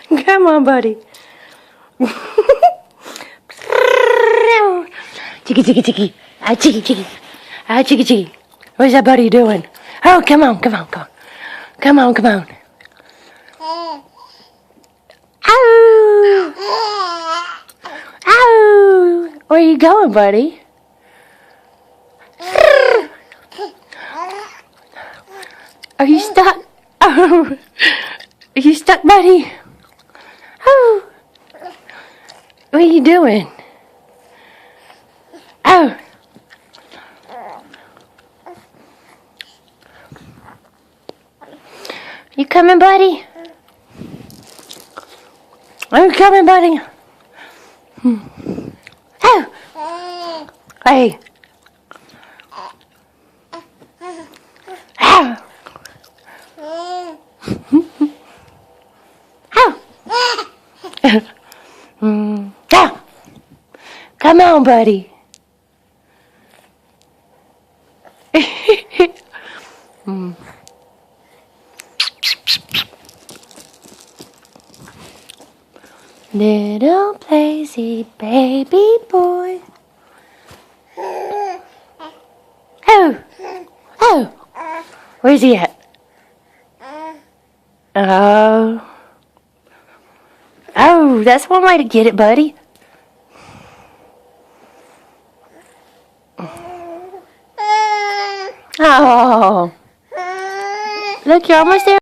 Come on, buddy. Chicky, chicky, chicky. Ah, chicky, chicky. Ah, chicky, chicky. What's that buddy doing? Oh, come on, come on, come on. Come on, come on. Ow! Ow! Where you going, buddy? Are you stuck? Oh, are you stuck, buddy? Oh, what are you doing? Oh, you coming, buddy? I'm coming, buddy. Oh, hey. Oh. Oh. Come on, buddy. Little lazy baby boy. Oh, oh, where's he at? Oh, oh, that's one way to get it, buddy. Oh, look, you're almost there.